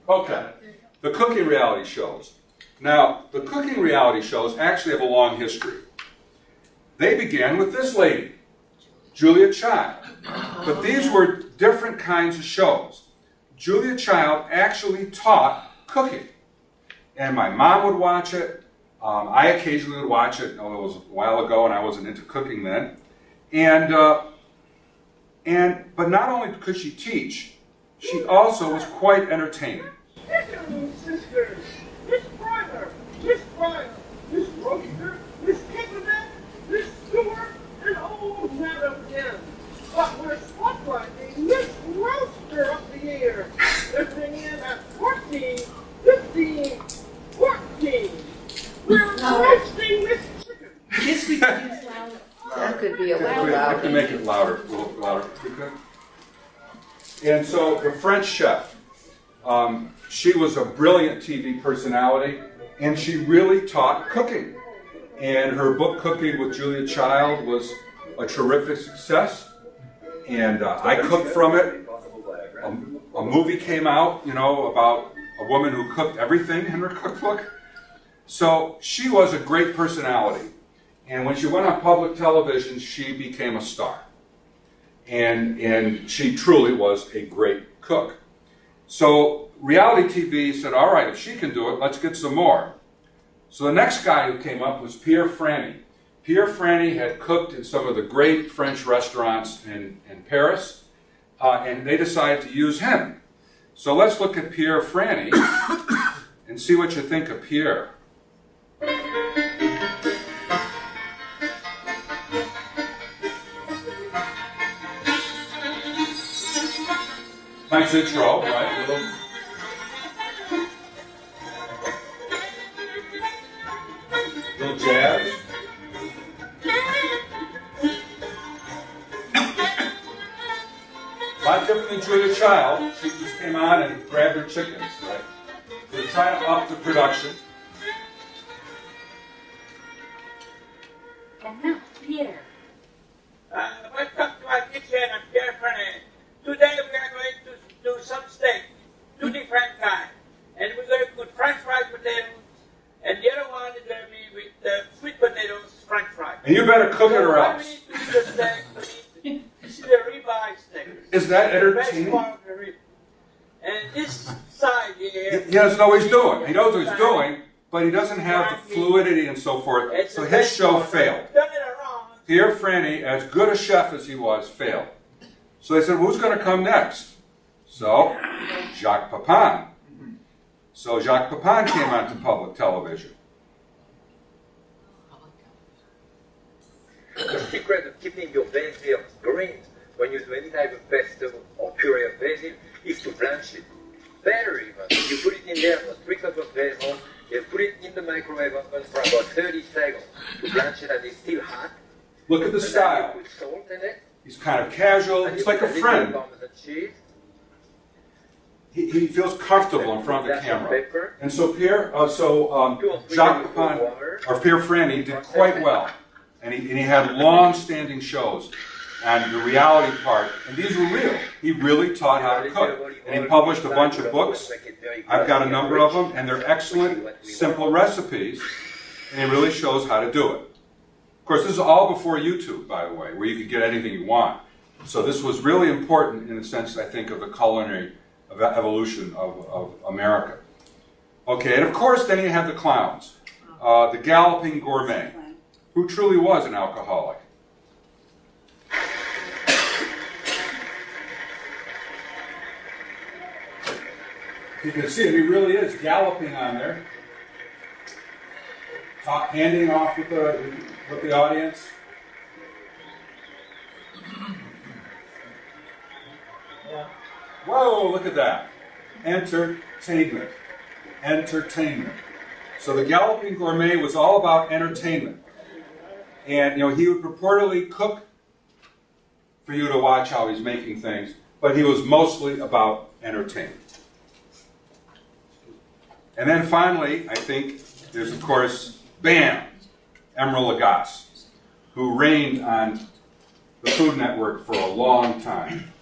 Okay. The cooking reality shows. Now, the cooking reality shows actually have a long history. They began with this lady, Julia Child. But these were different kinds of shows. Julia Child actually taught cooking. And my mom would watch it. I occasionally would watch it. Oh, it was a while ago and I wasn't into cooking then. But not only could she teach, she also was quite entertaining. Sisters, Miss Brother, Miss Brother, Miss Roaster, Miss Kickerman, Miss Stewart, and old Madam M. But we're spotlighting Miss Roaster of the year. They're bringing in at 14, 15, 14. We're roasting Miss Chicken. Yes, we can use louder. That could be a little I have to loud. make it louder, a little louder. And so the French chef, she was a brilliant TV personality, and she really taught cooking. And her book, Cooking with Julia Child, was a terrific success. And I cooked from it. A movie came out, about a woman who cooked everything in her cookbook. So she was a great personality. And when she went on public television, she became a star. And she truly was a great cook. So reality TV said, all right, if she can do it, let's get some more. So the next guy who came up was Pierre Franny. Pierre Franny had cooked in some of the great French restaurants in Paris, and they decided to use him. So let's look at Pierre Franny and see what you think of Pierre. Nice intro, right? Little jazz. A lot different than Julia Child. She just came on and grabbed her chickens, right? So they're trying to up the production. And now, Pierre. Welcome to our kitchen. I'm Pierre Franny. Today we are going to do some steak, 2 different kinds. And we're going to put French fried potatoes, and the other one is going to be with sweet potatoes, French fried. And you better cook it or else. We need to do the steak. This is a ribeye steak. Is that The best entertaining? part of the rib. And this side here. He doesn't know what he's doing. He knows what he's doing, but he doesn't have the fluidity and so forth. It's So the his best show part. failed. Done it wrong. Pierre Franny, as good a chef as he was, failed. So they said, who's going to come next? So, Jacques Pepin. So Jacques Pepin came onto public television. The secret of keeping your basil green when you do any type of pesto or puree of basil is to blanch it. Better even, you put it in there for 3 cups of basil, you put it in the microwave oven for about 30 seconds to blanch it and it's still hot. Look at the And style. then you put salt in it. He's kind of casual. And He's you like put a little friend. Parmesan cheese. He feels comfortable in front of the Dash of camera. pepper. And so Jacques Pepin, or Pierre Franny, did quite well. And he had long-standing shows on the reality part. And these were real. He really taught how to cook. And he published a bunch of books. I've got a number of them, and they're excellent, simple recipes. And he really shows how to do it. Of course, this is all before YouTube, by the way, where you could get anything you want. So this was really important in the sense, I think, of the culinary evolution of America. Okay, and of course, then you have the clowns. The Galloping Gourmet, who truly was an alcoholic. You can see him, he really is galloping on there. Handing off with the audience. Whoa, look at that. Entertainment. Entertainment. So the Galloping Gourmet was all about entertainment. And he would purportedly cook for you to watch how he's making things, but he was mostly about entertainment. And then finally, I think, there's of course, bam, Emeril Lagasse, who reigned on the Food Network for a long time.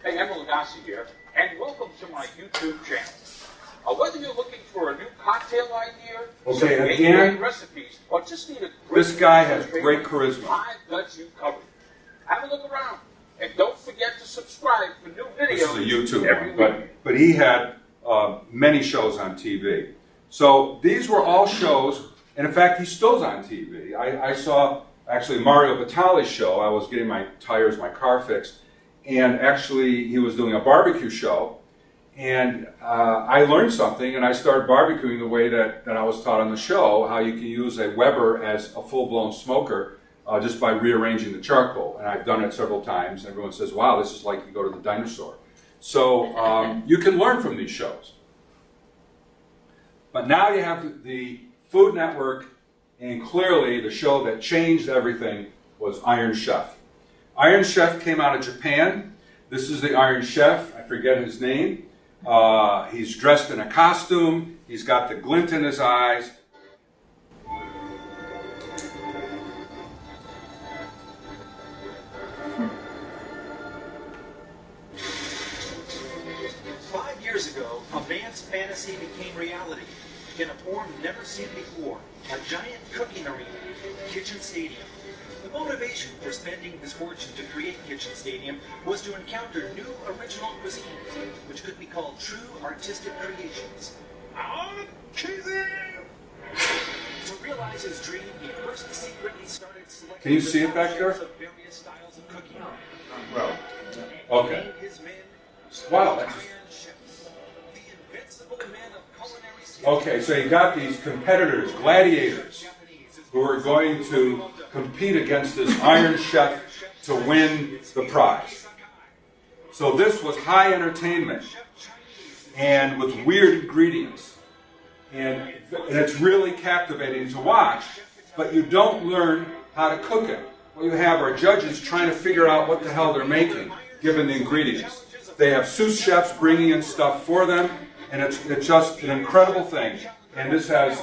Hey, Emeril Lagasse here, and welcome to my YouTube channel. Whether you're looking for a new cocktail idea, Okay, some again, great recipes, or just need a great this guy has great charisma. I've got you covered. Have a look around, and don't forget to subscribe for new videos. This is a YouTube every one, week. but he had many shows on TV. So these were all shows, and in fact, he still's on TV. I saw actually Mario Batali's show. I was getting my tires, my car fixed, and actually he was doing a barbecue show, and I learned something, and I started barbecuing the way that I was taught on the show, how you can use a Weber as a full-blown smoker just by rearranging the charcoal. And I've done it several times, and everyone says, wow, this is like you go to the dinosaur. So you can learn from these shows. But now you have the Food Network, and clearly the show that changed everything was Iron Chef. Iron Chef came out of Japan. This is the Iron Chef. I forget his name. He's dressed in a costume. He's got the glint in his eyes. Years ago, a man's fantasy became reality in a form never seen before, a giant cooking arena, Kitchen Stadium. The motivation for spending his fortune to create Kitchen Stadium was to encounter new original cuisines, which could be called true artistic creations. To realize his dream, he first secretly started selecting Can you see it back there? of various styles of cooking. Well, okay. Named his men Wow, that's... Iron Chefs, the invincible men of culinary skill. Okay, so you got these competitors, gladiators, who are going to compete against this Iron Chef to win the prize. So this was high entertainment, and with weird ingredients. And it's really captivating to watch, but you don't learn how to cook it. What you have are judges trying to figure out what the hell they're making, given the ingredients. They have sous chefs bringing in stuff for them, and it's just an incredible thing. And this has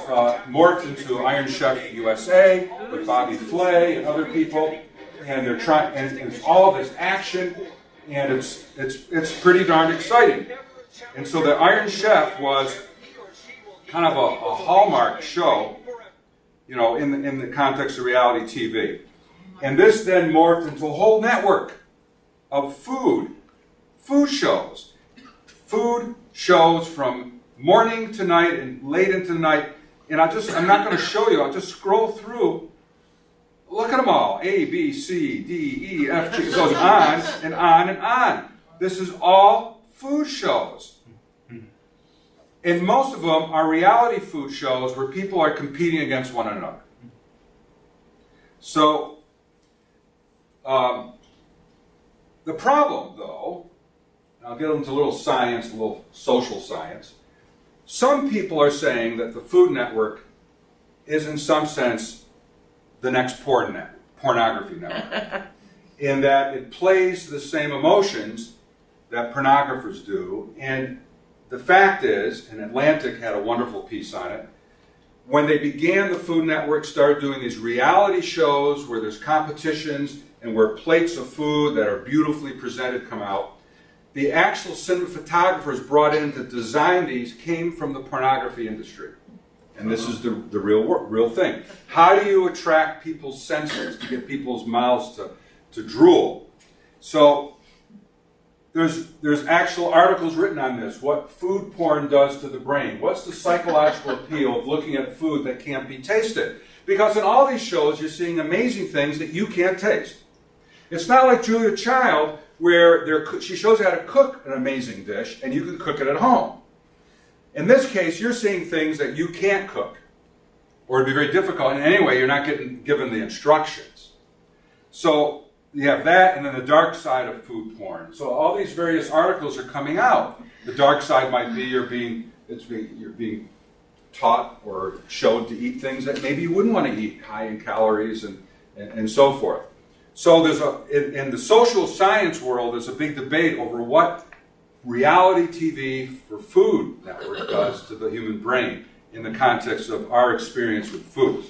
morphed into Iron Chef USA with Bobby Flay and other people, and they're trying. And it's all this action, and it's pretty darn exciting. And so the Iron Chef was kind of a hallmark show, you know, in the context of reality TV. And this then morphed into a whole network of food shows. Food shows from morning to night and late into the night. And I'm not going to show you, I'll just scroll through. Look at them all. A, B, C, D, E, F, G. It goes on and on and on. This is all food shows. And most of them are reality food shows where people are competing against one another. So, the problem, though, I'll get into a little science, a little social science. Some people are saying that the Food Network is, in some sense, the next pornography network, in that it plays the same emotions that pornographers do. And the fact is, and Atlantic had a wonderful piece on it, when they began, the Food Network started doing these reality shows where there's competitions and where plates of food that are beautifully presented come out. The actual cinematographers brought in to design these came from the pornography industry. And this is the real thing. How do you attract people's senses to get people's mouths to drool? So there's actual articles written on this, what food porn does to the brain. What's the psychological appeal of looking at food that can't be tasted? Because in all these shows, you're seeing amazing things that you can't taste. It's not like Julia Child, where she shows you how to cook an amazing dish, and you can cook it at home. In this case, you're seeing things that you can't cook, or it'd be very difficult. And anyway, you're not given the instructions. So you have that, and then the dark side of food porn. So all these various articles are coming out. The dark side might be you're being taught or showed to eat things that maybe you wouldn't want to eat, high in calories and so forth. So in the social science world, there's a big debate over what reality TV for Food Network does to the human brain in the context of our experience with foods.